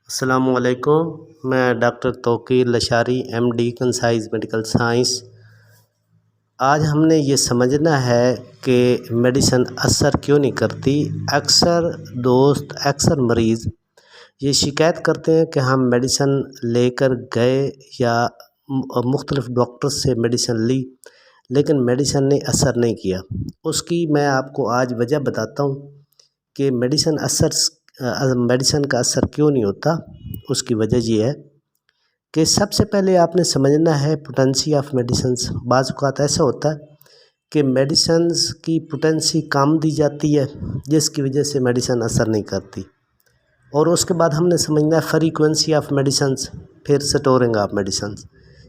السلام علیکم۔ میں doctor Tauqeer Lashari MD concise medical science. آج ہم نے یہ سمجھنا ہے کہ میڈیسن اثر کیوں نہیں کرتی۔ اکثر دوست اکثر مریض یہ شکایت کرتے ہیں کہ ہم میڈیسن لے کر گئے یا مختلف ڈاکٹر سے میڈیسن لی لیکن میڈیسن نے اثر نہیں کیا۔ اس کی میں آپ کو آج وجہ بتاتا ہوں کہ میڈیسن کا اثر کیوں نہیں ہوتا۔ اس کی وجہ یہ ہے کہ سب سے پہلے آپ نے سمجھنا ہے پوٹینسی آف میڈیسنز۔ بعض اوقات ایسا ہوتا ہے کہ میڈیسنز کی پوٹینسی کم دی جاتی ہے جس کی وجہ سے میڈیسن اثر نہیں کرتی، اور اس کے بعد ہم نے سمجھنا ہے فریکوینسی آف میڈیسنز، پھر سٹورنگ آف میڈیسنز۔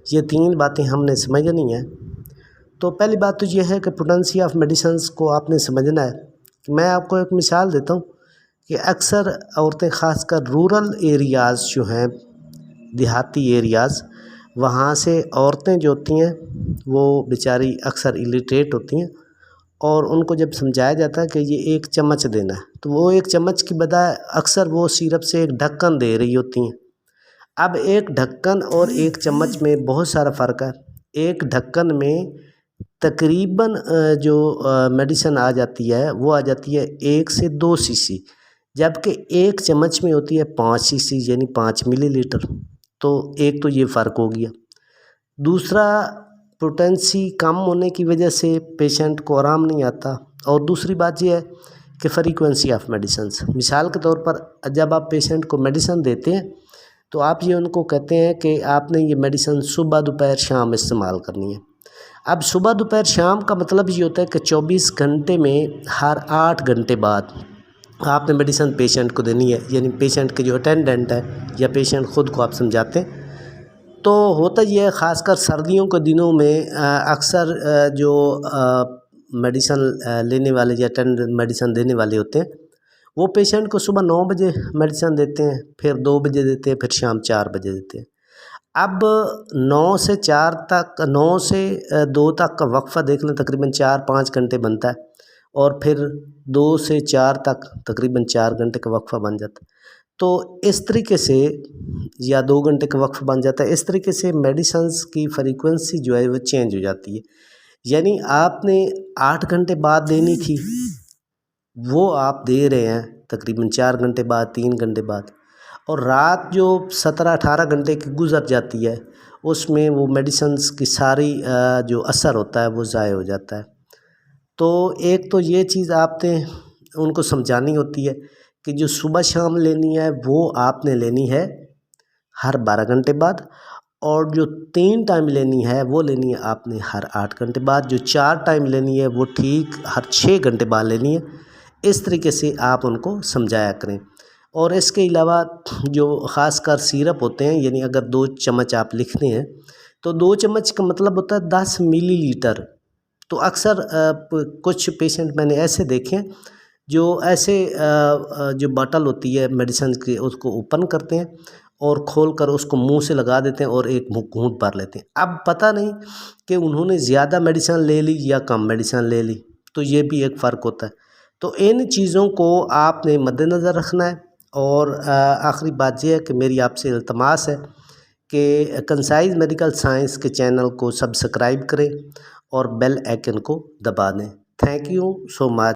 یہ تین باتیں ہم نے سمجھنی ہیں۔ تو پہلی بات تو یہ ہے کہ پوٹینسی آف میڈیسنز کو آپ نے سمجھنا ہے۔ میں آپ کو ایک مثال دیتا ہوں کہ اکثر عورتیں خاص کر رورل ایریاز جو ہیں، دیہاتی ایریاز، وہاں سے عورتیں جو ہوتی ہیں وہ بیچاری اکثر الٹریٹ ہوتی ہیں، اور ان کو جب سمجھایا جاتا ہے کہ یہ 1 چمچ دینا ہے تو وہ 1 چمچ کی بجائے اکثر وہ سیرپ سے 1 ڈھکن دے رہی ہوتی ہیں۔ اب 1 ڈھکن اور 1 چمچ میں بہت سارا فرق ہے۔ 1 ڈھکن میں تقریباً جو میڈیسن آ جاتی ہے وہ آ جاتی ہے 1 سے 2 cc، جبکہ 1 چمچ میں ہوتی ہے 5 cc یعنی 5 ملی لیٹر۔ تو ایک تو یہ فرق ہو گیا۔ دوسرا، پوٹینسی کم ہونے کی وجہ سے پیشنٹ کو آرام نہیں آتا، اور دوسری بات یہ ہے کہ فریکوینسی آف میڈیسنز۔ مثال کے طور پر جب آپ پیشنٹ کو میڈیسن دیتے ہیں تو آپ یہ ان کو کہتے ہیں کہ آپ نے یہ میڈیسن صبح دوپہر شام استعمال کرنی ہے۔ اب صبح دوپہر شام کا مطلب یہ ہوتا ہے کہ 24 گھنٹے میں ہر 8 گھنٹے بعد آپ نے میڈیسن پیشنٹ کو دینی ہے، یعنی پیشنٹ کے جو اٹینڈنٹ ہے یا پیشنٹ خود کو آپ سمجھاتے ہیں۔ تو ہوتا یہ ہے خاص کر سردیوں کے دنوں میں اکثر جو میڈیسن لینے والے یا اٹینڈنٹ میڈیسن دینے والے ہوتے ہیں وہ پیشنٹ کو صبح 9 بجے میڈیسن دیتے ہیں، پھر 2 بجے دیتے ہیں، پھر شام 4 بجے دیتے ہیں۔ اب 9 سے 4 تک، 9 سے 2 تک کا وقفہ دیکھ لیں، تقریباً 4-5 گھنٹے بنتا ہے، اور پھر 2 سے 4 تک تقریباً 4 گھنٹے کا وقفہ بن جاتا ہے۔ تو اس طریقے سے، یا 2 گھنٹے کا وقفہ بن جاتا ہے۔ اس طریقے سے میڈیسنز کی فریکوینسی جو ہے وہ چینج ہو جاتی ہے، یعنی آپ نے 8 گھنٹے بعد دینی تھی وہ آپ دے رہے ہیں تقریباً 4 گھنٹے بعد، 3 گھنٹے بعد، اور رات جو 17-18 گھنٹے کی گزر جاتی ہے اس میں وہ میڈیسنز کی ساری جو اثر ہوتا ہے وہ ضائع ہو جاتا ہے۔ تو ایک تو یہ چیز آپ نے ان کو سمجھانی ہوتی ہے کہ جو صبح شام لینی ہے وہ آپ نے لینی ہے ہر 12 گھنٹے بعد، اور جو 3 ٹائم لینی ہے وہ لینی ہے آپ نے ہر 8 گھنٹے بعد، جو 4 ٹائم لینی ہے وہ ٹھیک ہر 6 گھنٹے بعد لینی ہے۔ اس طریقے سے آپ ان کو سمجھایا کریں۔ اور اس کے علاوہ جو خاص کر سیرپ ہوتے ہیں، یعنی اگر 2 چمچ آپ لکھتے ہیں تو 2 چمچ کا مطلب ہوتا ہے 10 ملی لیٹر۔ تو اکثر کچھ پیشنٹ میں نے ایسے دیکھے ہیں جو ایسے جو باٹل ہوتی ہے میڈیسن کی اس کو اوپن کرتے ہیں اور کھول کر اس کو منہ سے لگا دیتے ہیں اور ایک گھونٹ بھر لیتے ہیں۔ اب پتہ نہیں کہ انہوں نے زیادہ میڈیسن لے لی یا کم میڈیسن لے لی، تو یہ بھی ایک فرق ہوتا ہے۔ تو ان چیزوں کو آپ نے مد نظر رکھنا ہے۔ اور آخری بات یہ ہے کہ میری آپ سے التماس ہے کہ کنسائز میڈیکل سائنس کے چینل کو سبسکرائب کریں اور بیل آئیکن کو دبا دیں۔ Thank you so much.